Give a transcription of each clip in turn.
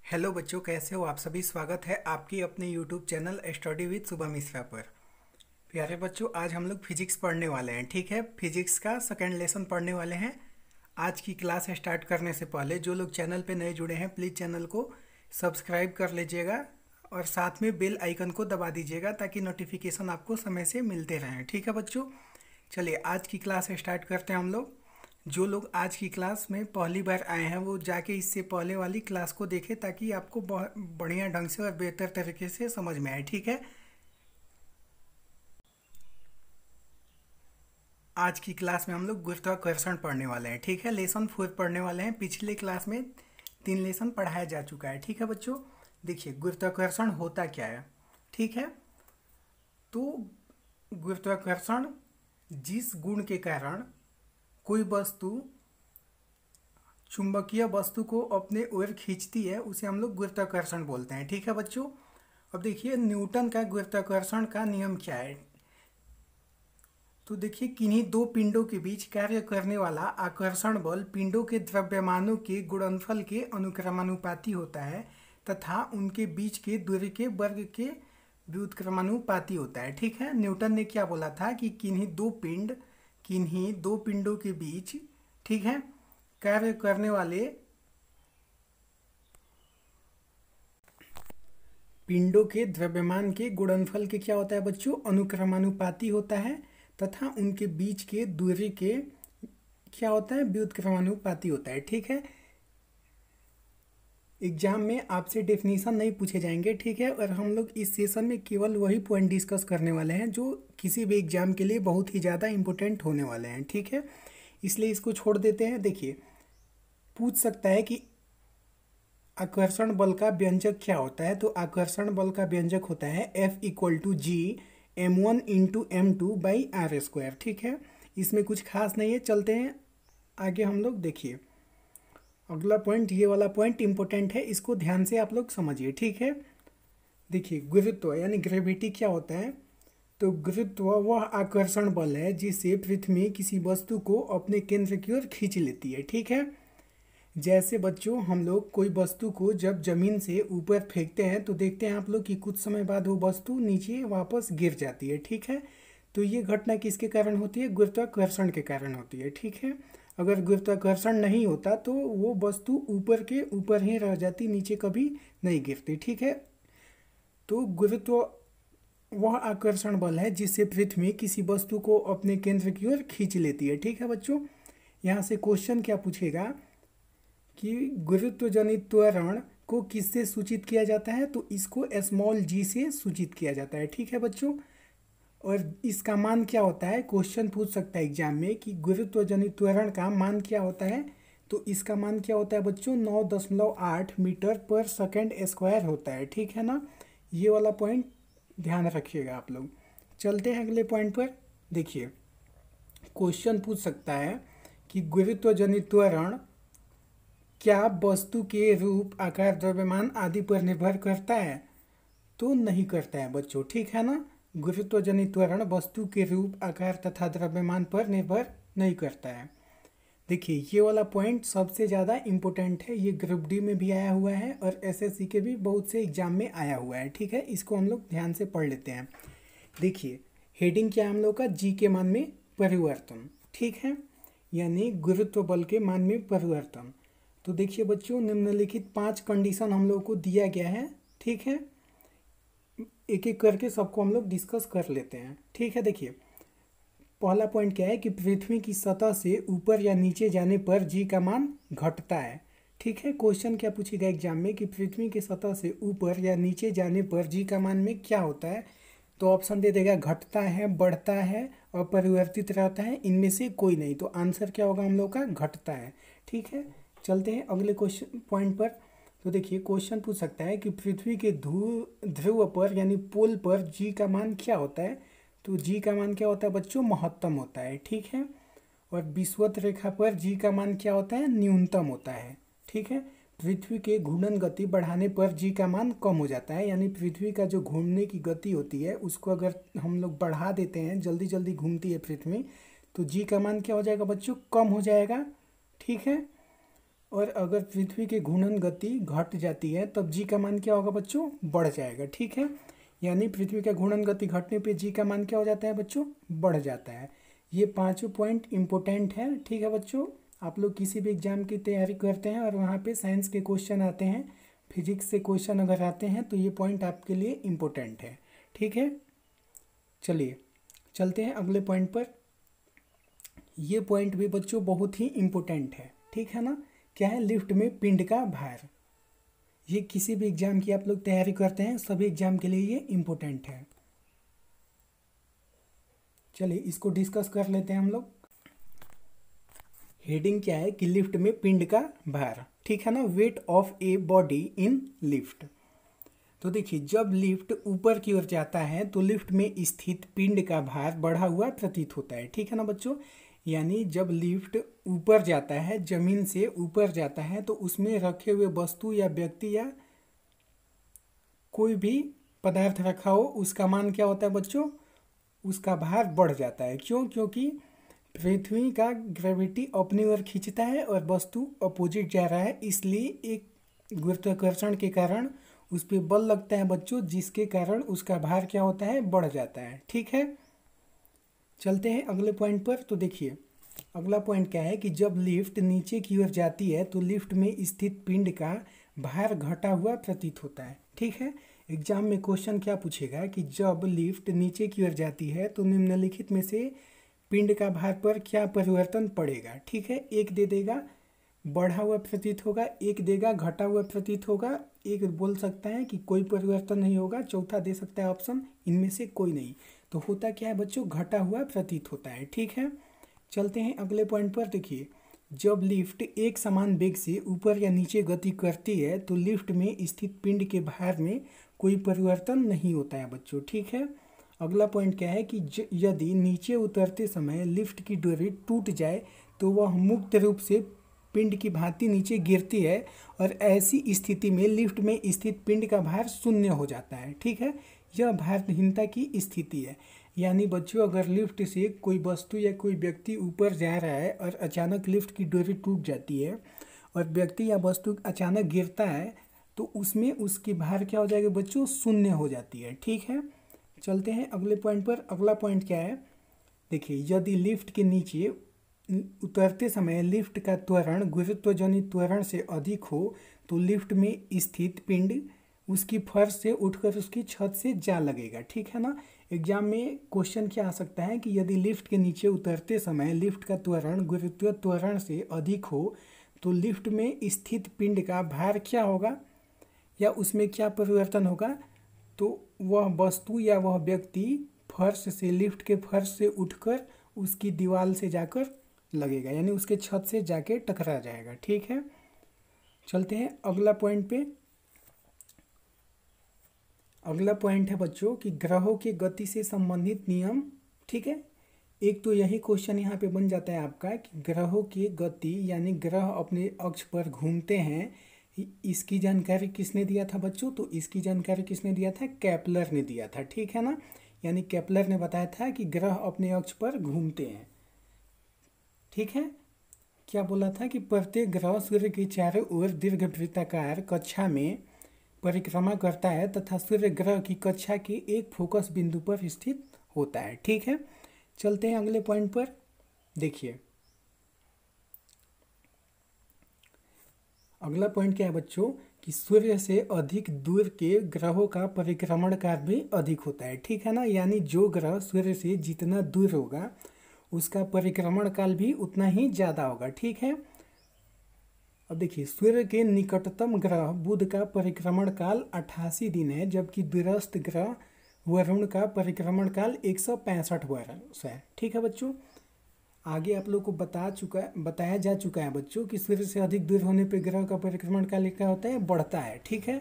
Hello बच्चों, कैसे हो आप सभी। स्वागत है आपकी अपने YouTube channel study with Shubham Mishra पर। प्यारे बच्चों, आज हम लोग फिजिक्स पढ़ने वाले हैं। ठीक है, फिजिक्स का सेकंड लेसन पढ़ने वाले हैं। आज की क्लास स्टार्ट करने से पहले जो लोग चैनल पे नए जुड़े हैं, प्लीज़ चैनल को सब्सक्राइब कर लीजिएगा और साथ में बेल आइकन को दबा दीजिएगा ताकि नोटिफिकेशन आपको समय से मिलते रहें। ठीक है बच्चों, चलिए आज की क्लास स्टार्ट करते हैं हम लोग। जो लोग आज की क्लास में पहली बार आए हैं वो जाके इससे पहले वाली क्लास को देखें ताकि आपको बहुत बढ़िया ढंग से और बेहतर तरीके से समझ में आए। ठीक है, आज की क्लास में हम लोग गुरुत्वाकर्षण पढ़ने वाले हैं। ठीक है, लेसन 4 पढ़ने वाले हैं। पिछले क्लास में 3 लेसन पढ़ाया जा चुका है। ठीक है बच्चों, देखिए गुरुत्वाकर्षण होता क्या है। ठीक है, तो गुरुत्वाकर्षण जिस गुण के कारण कोई वस्तु चुंबकीय वस्तु को अपने ओर खींचती है उसे हम लोग गुरुत्वाकर्षण बोलते हैं। ठीक है बच्चों, अब देखिए न्यूटन का गुरुत्वाकर्षण का नियम क्या है। तो देखिए किन्हीं दो पिंडों के बीच कार्य करने वाला आकर्षण बल पिंडों के द्रव्यमानों के गुणनफल के अनुक्रमानुपाती होता है तथा उनके बीच के दूरी के वर्ग के व्युत्क्रमानुपाती होता है। ठीक है, न्यूटन ने क्या बोला था कि किन्हीं दो पिंडों के बीच, ठीक है, कार्य करने वाले पिंडों के द्रव्यमान के गुणनफल के क्या होता है बच्चों, अनुक्रमानुपाती होता है तथा उनके बीच के दूरी के क्या होता है, व्युत्क्रमानुपाती होता है। ठीक है, एग्जाम में आपसे डेफिनेशन नहीं पूछे जाएंगे। ठीक है, और हम लोग इस सेशन में केवल वही पॉइंट डिस्कस करने वाले हैं जो किसी भी एग्जाम के लिए बहुत ही ज़्यादा इंपॉर्टेंट होने वाले हैं। ठीक है, इसलिए इसको छोड़ देते हैं। देखिए पूछ सकता है कि आकर्षण बल का व्यंजक क्या होता है। तो आकर्षण बल का व्यंजक होता है F=G m1 × m2/r²। ठीक है, इसमें कुछ खास नहीं है। चलते हैं आगे हम लोग। देखिए अगला पॉइंट, ये वाला पॉइंट इंपॉर्टेंट है, इसको ध्यान से आप लोग समझिए। ठीक है, देखिए गुरुत्व यानी ग्रेविटी क्या होता है। तो गुरुत्व वह आकर्षण बल है जिससे पृथ्वी किसी वस्तु को अपने केंद्र की ओर खींच लेती है। ठीक है, जैसे बच्चों हम लोग कोई वस्तु को जब जमीन से ऊपर फेंकते हैं तो देखते हैं आप लोग कि कुछ समय बाद वो वस्तु नीचे वापस गिर जाती है। ठीक है, तो ये घटना किसके कारण होती है, गुरुत्वाकर्षण के कारण होती है। ठीक है, अगर गुरुत्वाकर्षण नहीं होता तो वो वस्तु ऊपर के ऊपर ही रह जाती, नीचे कभी नहीं गिरती। ठीक है, तो गुरुत्व वह आकर्षण बल है जिससे पृथ्वी किसी वस्तु को अपने केंद्र की ओर खींच लेती है। ठीक है बच्चों, यहाँ से क्वेश्चन क्या पूछेगा कि गुरुत्व जनित त्वरण को किससे सूचित किया जाता है। तो इसको स्मॉल जी से सूचित किया जाता है। ठीक है बच्चों, और इसका मान क्या होता है, क्वेश्चन पूछ सकता है एग्जाम में कि गुरुत्व जनित त्वरण का मान क्या होता है। तो इसका मान क्या होता है बच्चों, 9.8 मीटर पर सेकंड स्क्वायर होता है। ठीक है ना, ये वाला पॉइंट ध्यान रखिएगा आप लोग। चलते हैं अगले पॉइंट पर। देखिए क्वेश्चन पूछ सकता है कि गुरुत्व जनित त्वरण क्या वस्तु के रूप, आकार, द्रव्यमान आदि पर निर्भर करता है। तो नहीं करता है बच्चों। ठीक है ना, गुरुत्व जनित त्वरण वस्तु के रूप, आकार तथा द्रव्यमान पर निर्भर नहीं करता है। देखिए ये वाला पॉइंट सबसे ज़्यादा इम्पोर्टेंट है, ये ग्रुप डी में भी आया हुआ है और एसएससी के भी बहुत से एग्जाम में आया हुआ है। ठीक है, इसको हम लोग ध्यान से पढ़ लेते हैं। देखिए हेडिंग क्या है हम लोग का, जी के मान में परिवर्तन। ठीक है, यानी गुरुत्व बल के मान में परिवर्तन। तो देखिए बच्चों निम्नलिखित 5 कंडीशन हम लोग को दिया गया है। ठीक है, एक एक करके सबको हम लोग डिस्कस कर लेते हैं। ठीक है, देखिए पहला पॉइंट क्या है कि पृथ्वी की सतह से ऊपर या नीचे जाने पर जी का मान घटता है। ठीक है, क्वेश्चन क्या पूछेगा एग्जाम में कि पृथ्वी की सतह से ऊपर या नीचे जाने पर जी का मान में क्या होता है। तो ऑप्शन दे देगा घटता है, बढ़ता है, अपरिवर्तित रहता है, इनमें से कोई नहीं। तो आंसर क्या होगा हम लोग का, घटता है। ठीक है, चलते हैं अगले क्वेश्चन पॉइंट पर। तो देखिए क्वेश्चन पूछ सकता है कि पृथ्वी के ध्रुव पर यानी पोल पर जी का मान क्या होता है। तो जी का मान क्या होता है बच्चों, महत्तम होता है। ठीक है, और विषुवत रेखा पर जी का मान क्या होता है, न्यूनतम होता है। ठीक है, पृथ्वी के घूर्णन गति बढ़ाने पर जी का मान कम हो जाता है, यानी पृथ्वी का जो घूमने की गति होती है उसको अगर हम लोग बढ़ा देते हैं, जल्दी जल्दी घूमती है पृथ्वी, तो जी का मान क्या हो जाएगा बच्चों, कम हो जाएगा। ठीक है, और अगर पृथ्वी की घूर्णन गति घट जाती है तब जी का मान क्या होगा बच्चों, बढ़ जाएगा। ठीक है, यानी पृथ्वी का घूर्णन गति घटने पे जी का मान क्या हो जाता है बच्चों, बढ़ जाता है। ये पांचों पॉइंट इंपॉर्टेंट है। ठीक है बच्चों, आप लोग किसी भी एग्जाम की तैयारी करते हैं और वहाँ पे साइंस के क्वेश्चन आते हैं, फिजिक्स से क्वेश्चन अगर आते हैं तो ये पॉइंट आपके लिए इम्पोर्टेंट है। ठीक है, चलिए चलते हैं अगले पॉइंट पर। ये पॉइंट भी बच्चों बहुत ही इम्पोर्टेंट है। ठीक है ना, क्या है, लिफ्ट में पिंड का भार। ये किसी भी एग्जाम की आप लोग तैयारी करते हैं, सभी एग्जाम के लिए ये इम्पोर्टेंट है। चलिए इसको डिस्कस कर लेते हैं हम लोग। हेडिंग क्या है कि लिफ्ट में पिंड का भार। ठीक है ना, weight of a body in lift. तो देखिए, जब लिफ्ट ऊपर की ओर जाता है तो लिफ्ट में स्थित पिंड का भार बढ़ा हुआ प्रतीत होता है। ठीक है ना बच्चों, यानी जब लिफ्ट ऊपर जाता है, जमीन से ऊपर जाता है, तो उसमें रखे हुए वस्तु या व्यक्ति या कोई भी पदार्थ रखा हो, उसका मान क्या होता है बच्चों, उसका भार बढ़ जाता है। क्यों, क्योंकि पृथ्वी का ग्रेविटी अपनी ओर खींचता है और वस्तु अपोजिट जा रहा है, इसलिए एक गुरुत्वाकर्षण के कारण उस पर बल लगता है बच्चों, जिसके कारण उसका भार क्या होता है, बढ़ जाता है। ठीक है, चलते हैं अगले पॉइंट पर। तो देखिए, अगला पॉइंट क्या है कि जब लिफ्ट नीचे की ओर जाती है तो लिफ्ट में स्थित पिंड का भार घटा हुआ प्रतीत होता है। ठीक है, एग्जाम में क्वेश्चन क्या पूछेगा कि जब लिफ्ट नीचे की ओर जाती है तो निम्नलिखित में से पिंड का भार पर क्या परिवर्तन पड़ेगा। ठीक है, एक दे देगा बढ़ा हुआ प्रतीत होगा, एक देगा घटा हुआ प्रतीत होगा, एक बोल सकता है कि कोई परिवर्तन नहीं होगा, चौथा दे सकता है ऑप्शन इनमें से कोई नहीं। तो होता क्या है बच्चों, घटा हुआ प्रतीत होता है। ठीक है, चलते हैं अगले पॉइंट पर। देखिए, जब लिफ्ट एक समान वेग से ऊपर या नीचे गति करती है तो लिफ्ट में स्थित पिंड के भार में कोई परिवर्तन नहीं होता है बच्चों। ठीक है, अगला पॉइंट क्या है कि यदि नीचे उतरते समय लिफ्ट की डोरी टूट जाए तो वह मुक्त रूप से पिंड की भांति नीचे गिरती है और ऐसी स्थिति में लिफ्ट में स्थित पिंड का भार शून्य हो जाता है। ठीक है, यह भारहीनता की स्थिति है। यानी बच्चों, अगर लिफ्ट से कोई वस्तु या कोई व्यक्ति ऊपर जा रहा है और अचानक लिफ्ट की डोरी टूट जाती है और व्यक्ति या वस्तु अचानक गिरता है तो उसमें उसकी भार क्या हो जाएगा बच्चों, शून्य हो जाती है। ठीक है, चलते हैं अगले पॉइंट पर। अगला पॉइंट क्या है, देखिए, यदि लिफ्ट के नीचे उतरते समय लिफ्ट का त्वरण गुरुत्वजनित त्वरण से अधिक हो तो लिफ्ट में स्थित पिंड उसकी फर्श से उठकर उसकी छत से जा लगेगा। ठीक है ना, एग्जाम में क्वेश्चन क्या आ सकता है कि यदि लिफ्ट के नीचे उतरते समय लिफ्ट का त्वरण गुरुत्व त्वरण से अधिक हो तो लिफ्ट में स्थित पिंड का भार क्या होगा या उसमें क्या परिवर्तन होगा, तो वह वस्तु या वह व्यक्ति फर्श से, लिफ्ट के फर्श से उठकर उसकी दीवार से जाकर लगेगा, यानी उसके छत से जाके टकरा जाएगा। ठीक है, चलते हैं अगला पॉइंट पे। अगला पॉइंट है बच्चों कि ग्रहों की गति से संबंधित नियम। ठीक है, एक तो यही क्वेश्चन यहाँ पे बन जाता है आपका कि ग्रहों की गति यानी ग्रह अपने अक्ष पर घूमते हैं, इसकी जानकारी किसने दिया था बच्चों, तो इसकी जानकारी किसने दिया था, केपलर ने दिया था। ठीक है ना, यानी केपलर ने बताया था कि ग्रह अपने अक्ष पर घूमते हैं। ठीक है, क्या बोला था कि प्रत्येक ग्रह सूर्य के चारों ओर दीर्घवृत्ताकार कक्षा में परिक्रमा करता है तथा सूर्य ग्रह की कक्षा के एक फोकस बिंदु पर स्थित होता है। ठीक है, चलते हैं अगले पॉइंट पर। देखिए, अगला पॉइंट क्या है बच्चों कि सूर्य से अधिक दूर के ग्रहों का परिक्रमण काल भी अधिक होता है। ठीक है ना, यानी जो ग्रह सूर्य से जितना दूर होगा उसका परिक्रमण काल भी उतना ही ज़्यादा होगा। ठीक है, अब देखिए, सूर्य के निकटतम ग्रह बुध का परिक्रमण काल 88 दिन है, जबकि दूरस्थ ग्रह वरुण का परिक्रमण काल 165 वर्ष है। ठीक है बच्चों, आगे आप लोग को बताया जा चुका है बच्चों कि सूर्य से अधिक दूर होने पर ग्रह का परिक्रमण काल क्या होता है, बढ़ता है। ठीक है,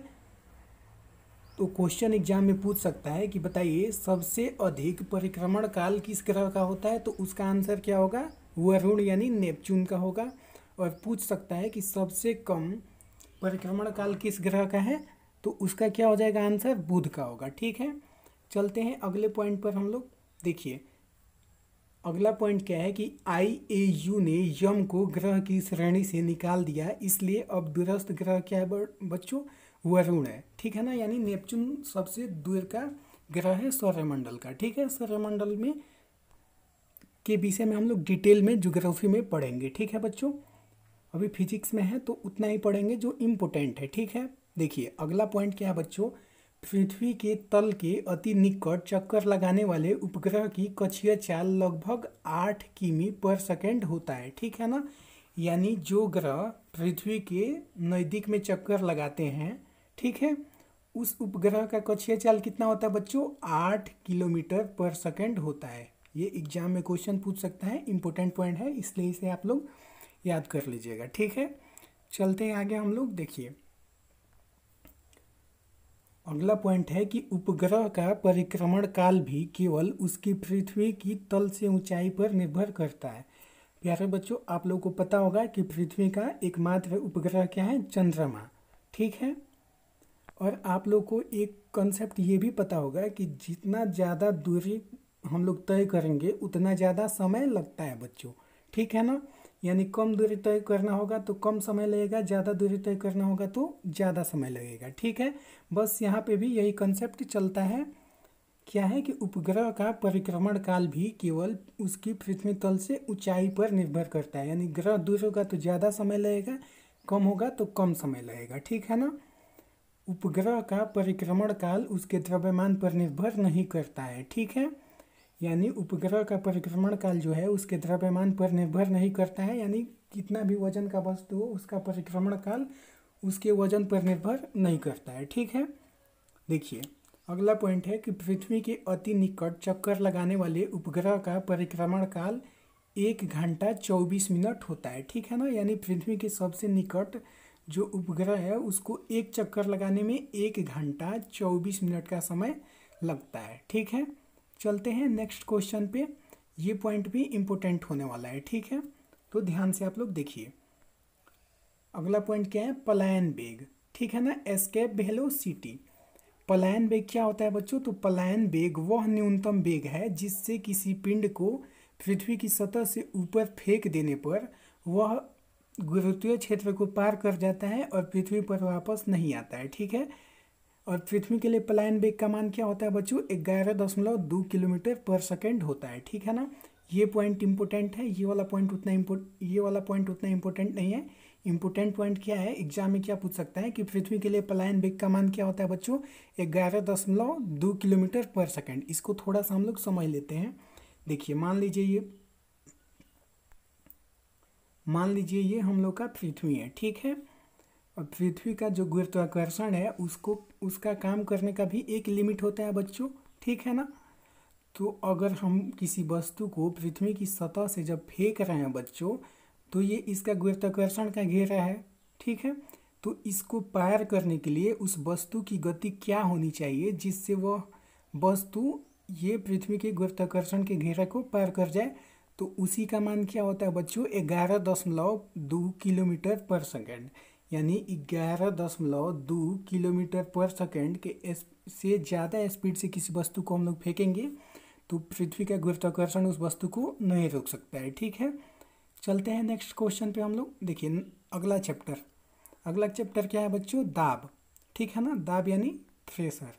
तो क्वेश्चन एग्जाम में पूछ सकता है कि बताइए सबसे अधिक परिक्रमण काल किस ग्रह का होता है, तो उसका आंसर क्या होगा, वरुण यानी नेपच्यून का होगा। और पूछ सकता है कि सबसे कम परिक्रमण काल किस ग्रह का है, तो उसका क्या हो जाएगा आंसर, बुध का होगा। ठीक है, चलते हैं अगले पॉइंट पर हम लोग। देखिए, अगला पॉइंट क्या है कि IAU ने यम को ग्रह की श्रेणी से निकाल दिया, इसलिए अब दूरस्थ ग्रह क्या है बच्चों, वरुण है। ठीक है ना, यानी नेपच्यून सबसे दूर का ग्रह है सौरमंडल का। ठीक है, सौरमंडल में के विषय में हम लोग डिटेल में ज्योग्राफी में पढ़ेंगे। ठीक है बच्चों, अभी फिजिक्स में है तो उतना ही पढ़ेंगे जो इम्पोर्टेंट है। ठीक है, देखिए अगला पॉइंट क्या है बच्चों, पृथ्वी के तल के अति निकट चक्कर लगाने वाले उपग्रह की कक्षीय चाल लगभग 8 किमी पर सेकंड होता है। ठीक है ना, यानी जो ग्रह पृथ्वी के नज़दीक में चक्कर लगाते हैं, ठीक है, उस उपग्रह का कक्षीय चाल कितना होता है बच्चों, 8 किलोमीटर पर सेकंड होता है। ये एग्जाम में क्वेश्चन पूछ सकता है, इंपॉर्टेंट पॉइंट है, इसलिए इसे आप लोग याद कर लीजिएगा। ठीक है, चलते हैं आगे हम लोग। देखिए अगला पॉइंट है कि उपग्रह का परिक्रमण काल भी केवल उसकी पृथ्वी की तल से ऊंचाई पर निर्भर करता है। प्यारे बच्चों, आप लोगों को पता होगा कि पृथ्वी का एकमात्र उपग्रह क्या है, चंद्रमा। ठीक है, और आप लोग को एक कंसेप्ट ये भी पता होगा कि जितना ज़्यादा दूरी हम लोग तय करेंगे उतना ज़्यादा समय लगता है बच्चों। ठीक है ना, यानी कम दूरी तय करना होगा तो कम समय लगेगा, ज़्यादा दूरी तय करना होगा तो ज़्यादा समय लगेगा। ठीक है, बस यहाँ पे भी यही कंसेप्ट चलता है, क्या है कि उपग्रह का परिक्रमण काल भी केवल उसकी पृथ्वी तल से ऊंचाई पर निर्भर करता है। यानी ग्रह दूर होगा तो ज़्यादा समय लगेगा, कम होगा तो कम समय लगेगा। ठीक है ना, उपग्रह का परिक्रमण काल उसके द्रव्यमान पर निर्भर नहीं करता है। ठीक है, यानी उपग्रह का परिक्रमण काल जो है उसके द्रव्यमान पर निर्भर नहीं करता है, यानी कितना भी वजन का वस्तु हो उसका परिक्रमण काल उसके वजन पर निर्भर नहीं करता है। ठीक है, देखिए अगला पॉइंट है कि पृथ्वी के अति निकट चक्कर लगाने वाले उपग्रह का परिक्रमण काल 1 घंटा 24 मिनट होता है। ठीक है ना, यानी पृथ्वी के सबसे निकट जो उपग्रह है उसको एक चक्कर लगाने में 1 घंटा 24 मिनट का समय लगता है। ठीक है, चलते हैं नेक्स्ट क्वेश्चन पे, ये पॉइंट भी इम्पोर्टेंट होने वाला है। ठीक है, तो ध्यान से आप लोग देखिए। अगला पॉइंट क्या है, पलायन वेग। ठीक है ना, एस्केप वेलोसिटी। पलायन वेग क्या होता है बच्चों, तो पलायन वेग वह न्यूनतम वेग है जिससे किसी पिंड को पृथ्वी की सतह से ऊपर फेंक देने पर वह गुरुत्वीय क्षेत्र को पार कर जाता है और पृथ्वी पर वापस नहीं आता है। ठीक है, और पृथ्वी के लिए पलायन वेग का मान क्या होता है बच्चों, 11.2 किलोमीटर पर सेकंड होता है। ठीक है ना, ये पॉइंट इंपॉर्टेंट है, ये वाला पॉइंट उतना इम्पोर्टेंट नहीं है। इंपॉर्टेंट पॉइंट क्या है, एग्जाम में क्या पूछ सकता है कि पृथ्वी के लिए पलायन वेग का मान क्या होता है बच्चों, 11.2 किलोमीटर पर सेकंड। इसको थोड़ा सा हम लोग समझ लेते हैं। देखिए मान लीजिए ये हम लोग का पृथ्वी है। ठीक है, और पृथ्वी का जो गुरुत्वाकर्षण है उसका काम करने का भी एक लिमिट होता है बच्चों। ठीक है ना, तो अगर हम किसी वस्तु को पृथ्वी की सतह से जब फेंक रहे हैं बच्चों, तो ये इसका गुरुत्वाकर्षण का घेरा है। ठीक है, तो इसको पार करने के लिए उस वस्तु की गति क्या होनी चाहिए जिससे वह वस्तु ये पृथ्वी के गुरुत्वाकर्षण के घेरे को पार कर जाए, तो उसी का मान क्या होता है बच्चों, 11.2 किलोमीटर पर सेकेंड। यानी 11.2 किलोमीटर पर सेकेंड के से ज़्यादा स्पीड से किसी वस्तु को हम लोग फेंकेंगे तो पृथ्वी का गुरुत्वाकर्षण उस वस्तु को नहीं रोक सकता है। ठीक है, चलते हैं नेक्स्ट क्वेश्चन पे हम लोग। देखिए अगला चैप्टर क्या है बच्चों, दाब। ठीक है ना, दाब यानी प्रेशर।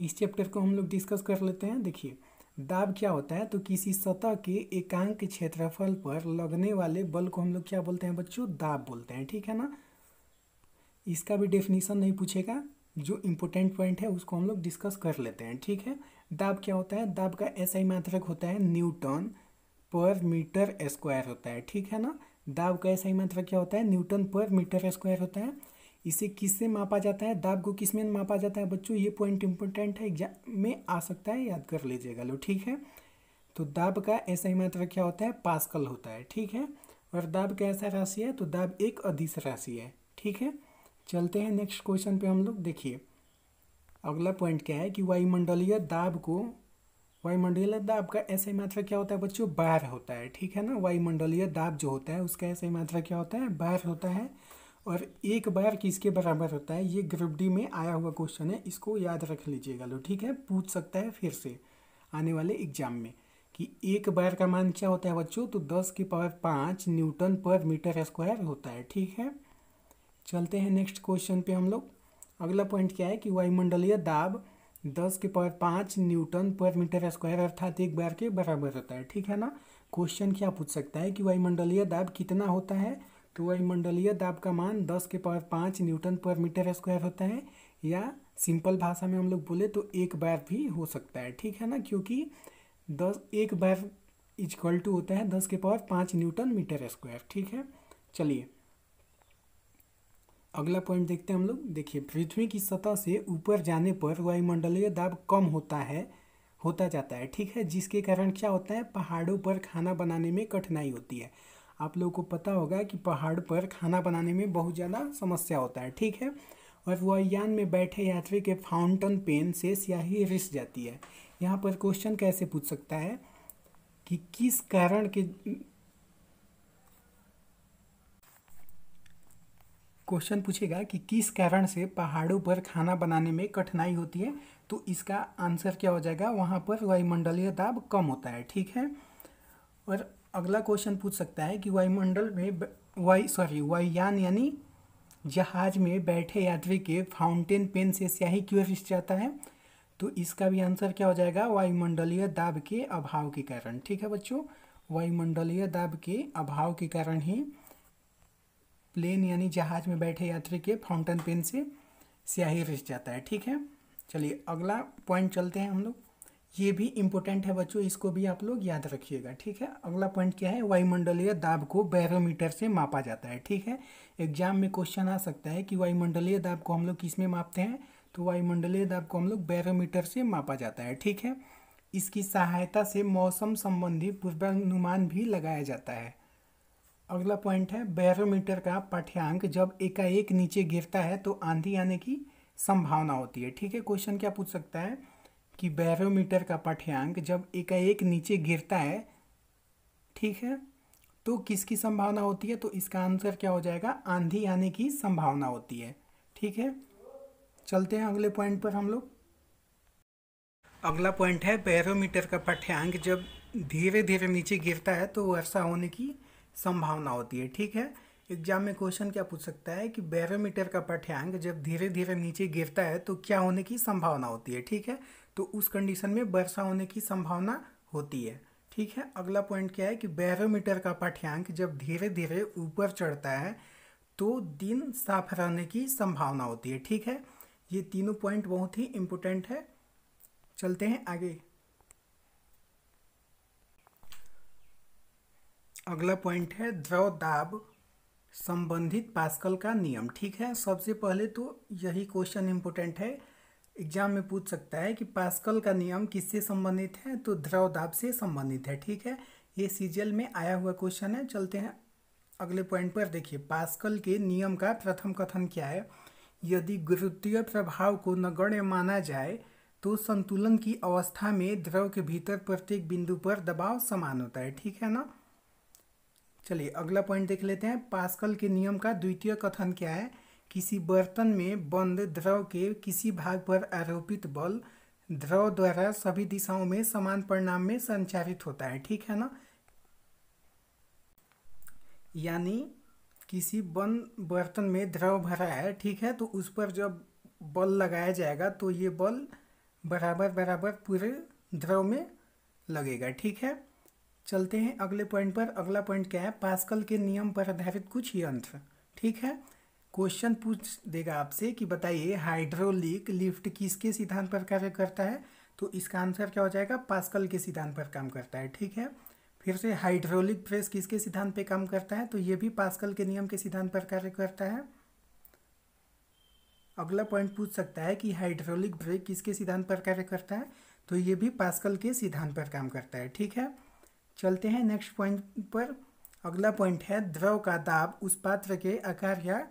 इस चैप्टर को हम लोग डिस्कस कर लेते हैं। देखिए दाब क्या होता है, तो किसी सतह के एकांक क्षेत्रफल पर लगने वाले बल को हम लोग क्या बोलते हैं बच्चों, दाब बोलते हैं। ठीक है ना, इसका भी डेफिनेशन नहीं पूछेगा, जो इम्पोर्टेंट पॉइंट है उसको हम लोग डिस्कस कर लेते हैं। ठीक है, दाब क्या होता है, दाब का SI मात्रक होता है न्यूटन पर मीटर स्क्वायर होता है। ठीक है ना, दाब का SI मात्रक क्या होता है, न्यूटन पर मीटर स्क्वायर होता है। इसे किससे मापा जाता है, दाब को किस में मापा जाता है बच्चों, ये पॉइंट इंपॉर्टेंट है, एग्जाम में आ सकता है, याद कर लीजिएगा लो। ठीक है, तो दाब का SI मात्रक क्या होता है, पास्कल होता है। ठीक है, और दाब कैसा राशि है, तो दाब एक अदिश राशि है। ठीक है, चलते हैं नेक्स्ट क्वेश्चन पे हम लोग। देखिए अगला पॉइंट क्या है कि वायुमंडलीय दाब का SI मात्रक क्या होता है बच्चों, बार होता है। ठीक है ना, वायुमंडलीय दाब जो होता है उसका SI मात्रक क्या होता है, बार होता है। और एक बार किसके बराबर होता है, ये ग्रुप डी में आया हुआ क्वेश्चन है, इसको याद रख लीजिएगा लो। ठीक है, पूछ सकता है फिर से आने वाले एग्जाम में। कि एक बार का मान क्या होता है बच्चों, तो 10⁵ न्यूटन पर मीटर स्क्वायर होता है। ठीक है, चलते हैं नेक्स्ट क्वेश्चन पे हम लोग। अगला पॉइंट क्या है कि वायुमंडलीय दाब 10⁵ न्यूटन पर मीटर स्क्वायर अर्थात एक बार के बराबर होता है। ठीक है ना। क्वेश्चन क्या पूछ सकता है कि वायुमंडलीय दाब कितना होता है, तो वायुमंडलीय दाब का मान 10⁵ न्यूटन पर मीटर स्क्वायर होता है, या सिंपल भाषा में हम लोग बोले तो एक बार भी हो सकता है। ठीक है ना, क्योंकि 10 एक बार इक्वल टू होता है 10⁵ न्यूटन मीटर स्क्वायर। ठीक है, चलिए अगला पॉइंट देखते हैं हम लोग। देखिए, पृथ्वी की सतह से ऊपर जाने पर वायुमंडलीय दाब कम होता जाता है। ठीक है, जिसके कारण क्या होता है, पहाड़ों पर खाना बनाने में कठिनाई होती है। आप लोगों को पता होगा कि पहाड़ पर खाना बनाने में बहुत ज़्यादा समस्या होता है। ठीक है, और वायुयान में बैठे यात्री के फाउंटेन पेन से स्याही रिस जाती है। यहाँ पर क्वेश्चन कैसे पूछ सकता है कि किस कारण के क्वेश्चन पूछेगा कि किस कारण से पहाड़ों पर खाना बनाने में कठिनाई होती है, तो इसका आंसर क्या हो जाएगा, वहाँ पर वायुमंडलीय दाब कम होता है। ठीक है, और अगला क्वेश्चन पूछ सकता है कि वायुमंडल में वायुयान यानी जहाज में बैठे यात्री के फाउंटेन पेन से स्याही क्यों रिस जाता है, तो इसका भी आंसर क्या हो जाएगा, वायुमंडलीय दाब के अभाव के कारण। ठीक है बच्चों, वायुमंडलीय दाब के अभाव के कारण ही प्लेन यानी जहाज में बैठे यात्री के फाउंटेन पेन से स्याही रिस जाता है। ठीक है, चलिए अगला पॉइंट चलते हैं हम लोग। ये भी इम्पोर्टेंट है बच्चों, इसको भी आप लोग याद रखिएगा। ठीक है, अगला पॉइंट क्या है, वायुमंडलीय दाब को बैरोमीटर से मापा जाता है। ठीक है, एग्जाम में क्वेश्चन आ सकता है कि वायुमंडलीय दाब को हम लोग किस में मापते हैं, तो वायुमंडलीय दाब को हम लोग बैरोमीटर से मापा जाता है। ठीक है, इसकी सहायता से मौसम संबंधी पूर्वानुमान भी लगाया जाता है। अगला पॉइंट है, बैरोमीटर का पाठ्यांक जब एकाएक नीचे गिरता है तो आंधी आने की संभावना होती है। ठीक है, क्वेश्चन क्या पूछ सकता है कि बैरोमीटर का पाठ्यांक जब एकाएक नीचे गिरता है, ठीक है, तो किसकी संभावना होती है, तो इसका आंसर क्या हो जाएगा, आंधी आने की संभावना होती है। ठीक है, चलते हैं अगले पॉइंट पर हम लोग। अगला पॉइंट है, बैरोमीटर का पाठ्यांक जब धीरे धीरे नीचे गिरता है तो वर्षा होने की संभावना होती है। ठीक है, एग्जाम में क्वेश्चन क्या पूछ सकता है कि बैरोमीटर का पाठ्यांक जब धीरे धीरे नीचे गिरता है तो क्या होने की संभावना होती है। ठीक है, तो उस कंडीशन में वर्षा होने की संभावना होती है। ठीक है, अगला पॉइंट क्या है कि बैरोमीटर का पाठ्यांक जब धीरे धीरे ऊपर चढ़ता है तो दिन साफ रहने की संभावना होती है। ठीक है, ये तीनों पॉइंट बहुत ही इम्पोर्टेंट है। चलते हैं आगे। अगला पॉइंट है द्रव दाब संबंधित पास्कल का नियम। ठीक है, सबसे पहले तो यही क्वेश्चन इम्पोर्टेंट है, एग्जाम में पूछ सकता है कि पास्कल का नियम किससे संबंधित है, तो द्रव दाब से संबंधित है। ठीक है, ये सीजीएल में आया हुआ क्वेश्चन है। चलते हैं अगले पॉइंट पर। देखिए, पास्कल के नियम का प्रथम कथन क्या है, यदि गुरुत्वीय प्रभाव को नगण्य माना जाए तो संतुलन की अवस्था में द्रव के भीतर प्रत्येक बिंदु पर दबाव समान होता है। ठीक है ना। चलिए अगला पॉइंट देख लेते हैं, पास्कल के नियम का द्वितीय कथन क्या है, किसी बर्तन में बंद द्रव के किसी भाग पर आरोपित बल द्रव द्वारा सभी दिशाओं में समान परिमाण में संचारित होता है। ठीक है ना, यानी किसी बंद बर्तन में द्रव भरा है, ठीक है, तो उस पर जब बल लगाया जाएगा तो ये बल बराबर बराबर पूरे द्रव में लगेगा। ठीक है, चलते हैं अगले पॉइंट पर। अगला पॉइंट क्या है, पास्कल के नियम पर आधारित कुछ यंत्र। ठीक है, क्वेश्चन पूछ देगा आपसे कि बताइए हाइड्रोलिक लिफ्ट किसके सिद्धांत पर कार्य करता है, तो इसका आंसर क्या हो जाएगा, पास्कल के सिद्धांत पर काम करता है। ठीक है, फिर से हाइड्रोलिक प्रेस किसके सिद्धांत पे काम करता है, तो ये भी पास्कल के नियम के सिद्धांत पर कार्य करता है। अगला पॉइंट पूछ सकता है कि हाइड्रोलिक ब्रेक किसके सिद्धांत पर कार्य करता है, तो ये भी पास्कल के सिद्धांत पर काम करता है। ठीक है, चलते हैं नेक्स्ट पॉइंट पर। अगला पॉइंट है, द्रव का दाब उस पात्र के आकार या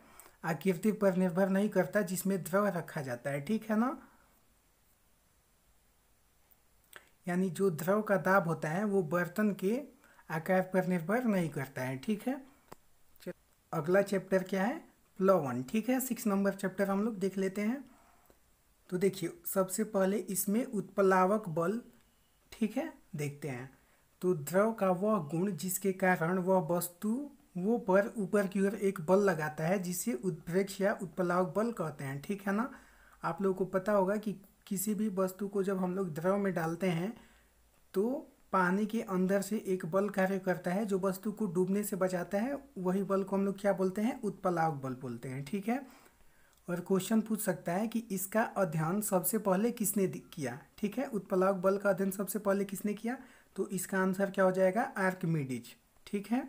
आकृति पर निर्भर नहीं करता जिसमें द्रव रखा जाता है। ठीक है ना, यानी जो द्रव का दाब होता है वो बर्तन के आकार पर निर्भर नहीं करता है। ठीक है, अगला चैप्टर क्या है, प्लवन। ठीक है, 6 नंबर चैप्टर हम लोग देख लेते हैं। तो देखिए सबसे पहले इसमें उत्प्लावक बल, ठीक है, देखते हैं। तो द्रव का वह गुण जिसके कारण वह वस्तु वो पर ऊपर की ओर एक बल लगाता है जिसे उत्प्रेक्ष या उत्प्लावक बल कहते हैं, ठीक है ना। आप लोगों को पता होगा कि किसी भी वस्तु को जब हम लोग द्रव में डालते हैं तो पानी के अंदर से एक बल कार्य करता है जो वस्तु को डूबने से बचाता है, वही बल को हम लोग क्या बोलते हैं, उत्प्लावक बल बोलते हैं, ठीक है। और क्वेश्चन पूछ सकता है कि इसका अध्ययन सबसे पहले किसने किया, ठीक है। उत्प्लावक बल का अध्ययन सबसे पहले किसने किया, तो इसका आंसर क्या हो जाएगा, आर्किमिडीज, ठीक है।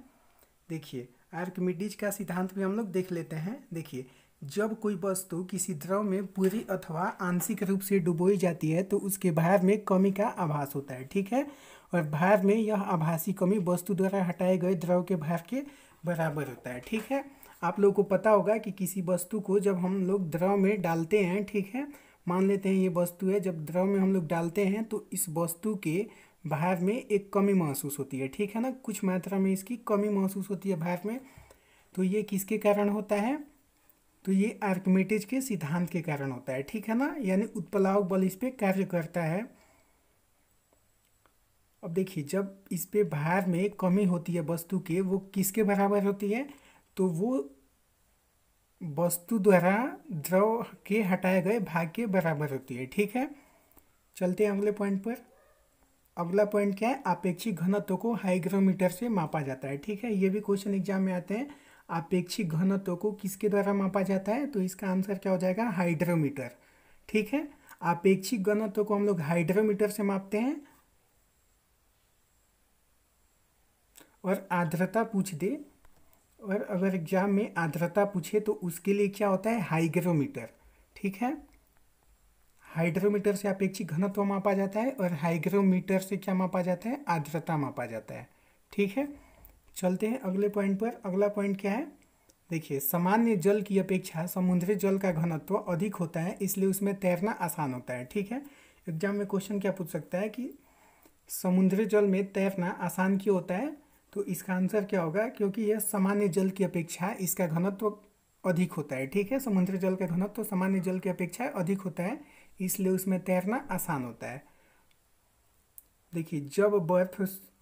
देखिए आर्किमिडीज का सिद्धांत भी हम लोग देख लेते हैं। देखिए जब कोई वस्तु किसी द्रव में पूरी अथवा आंशिक रूप से डुबोई जाती है तो उसके भार में कमी का आभास होता है, ठीक है। और भार में यह आभासी कमी वस्तु द्वारा हटाए गए द्रव के भार के बराबर होता है, ठीक है। आप लोगों को पता होगा कि किसी वस्तु को जब हम लोग द्रव में डालते हैं, ठीक है, मान लेते हैं ये वस्तु है, जब द्रव में हम लोग डालते हैं तो इस वस्तु के भार में एक कमी महसूस होती है, ठीक है ना, कुछ मात्रा में इसकी कमी महसूस होती है भार में। तो ये किसके कारण होता है, तो ये आर्किमिडीज के सिद्धांत के कारण होता है, ठीक है ना, यानी उत्प्लावक बल इस पे कार्य करता है। अब देखिए जब इस पे भार में कमी होती है वस्तु के, वो किसके बराबर होती है, तो वो वस्तु द्वारा द्रव के हटाए गए भाग के बराबर होती है, ठीक है। चलते हैं अगले पॉइंट पर। अगला पॉइंट क्या है, आपेक्षिक घनत्व को हाइग्रोमीटर से मापा जाता है, ठीक है। ये भी क्वेश्चन एग्जाम में आते हैं। आपेक्षिक घनत्व को किसके द्वारा मापा जाता है, तो इसका आंसर क्या हो जाएगा, हाइड्रोमीटर, ठीक है। आपेक्षिक घनत्व को हम लोग हाइड्रोमीटर से मापते हैं। और आर्द्रता पूछ दे, और अगर एग्जाम में आर्द्रता पूछे तो उसके लिए क्या होता है, हाइग्रोमीटर, ठीक है। हाइड्रोमीटर से अपेक्षित घनत्व मापा जाता है और हाइग्रोमीटर से क्या मापा जाता है, आर्द्रता मापा जाता है, ठीक है। चलते हैं अगले पॉइंट पर। अगला पॉइंट क्या है, देखिए सामान्य जल की अपेक्षा समुद्री जल का घनत्व अधिक होता है, इसलिए उसमें तैरना आसान होता है, ठीक है। एग्जाम में क्वेश्चन क्या पूछ सकता है कि समुद्री जल में तैरना आसान क्यों होता है, तो इसका आंसर क्या होगा, क्योंकि यह सामान्य जल की अपेक्षा इसका घनत्व अधिक होता है, ठीक है। समुद्री जल का घनत्व सामान्य जल की अपेक्षा अधिक होता है, इसलिए उसमें तैरना आसान होता है। देखिए जब बर्फ,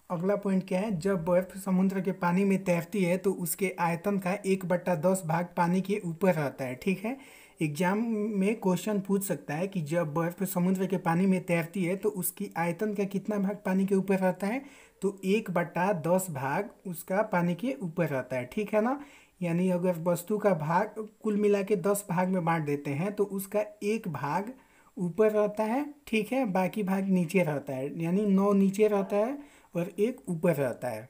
अगला पॉइंट क्या है, जब बर्फ समुद्र के पानी में तैरती है तो उसके आयतन का 1/10 भाग पानी के ऊपर रहता है, ठीक है। एग्जाम में क्वेश्चन पूछ सकता है कि जब बर्फ समुद्र के पानी में तैरती है तो उसकी आयतन का कितना भाग पानी के ऊपर रहता है, तो 1/10 भाग उसका पानी के ऊपर रहता है, ठीक है ना। यानी अगर वस्तु का भाग कुल मिला के 10 भाग में बांट देते हैं तो उसका एक भाग ऊपर रहता है, ठीक है, बाकी भाग नीचे रहता है, यानी 9 नीचे रहता है और एक ऊपर रहता है।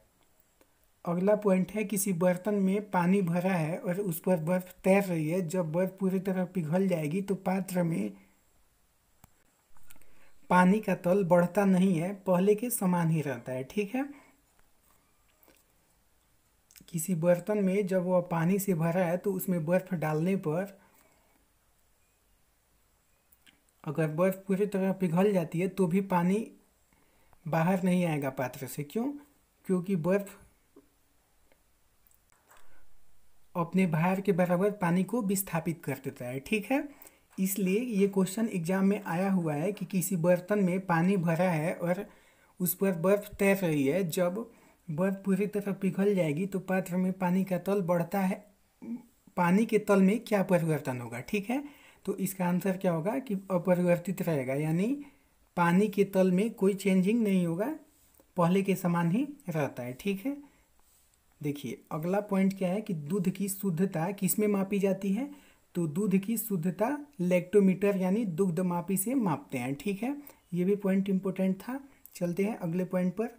अगला पॉइंट है, किसी बर्तन में पानी भरा है और उस पर बर्फ तैर रही है, जब बर्फ पूरी तरह पिघल जाएगी तो पात्र में पानी का तल बढ़ता नहीं है, पहले के समान ही रहता है, ठीक है। किसी बर्तन में जब वह पानी से भरा है तो उसमें बर्फ डालने पर अगर बर्फ पूरी तरह पिघल जाती है तो भी पानी बाहर नहीं आएगा पात्र से, क्यों, क्योंकि बर्फ अपने भार के बराबर पानी को विस्थापित कर देता है, ठीक है। इसलिए ये क्वेश्चन एग्जाम में आया हुआ है कि किसी बर्तन में पानी भरा है और उस पर बर्फ तैर रही है, जब बर्फ पूरी तरह पिघल जाएगी तो पात्र में पानी का तल बढ़ता है, पानी के तल में क्या परिवर्तन होगा, ठीक है। तो इसका आंसर क्या होगा कि अपरिवर्तित रहेगा, यानी पानी के तल में कोई चेंजिंग नहीं होगा, पहले के समान ही रहता है, ठीक है। देखिए अगला पॉइंट क्या है कि दूध की शुद्धता किस में मापी जाती है, तो दूध की शुद्धता लैक्टोमीटर यानी दुग्ध मापी से मापते हैं, ठीक है। ये भी पॉइंट इंपॉर्टेंट था। चलते हैं अगले पॉइंट पर।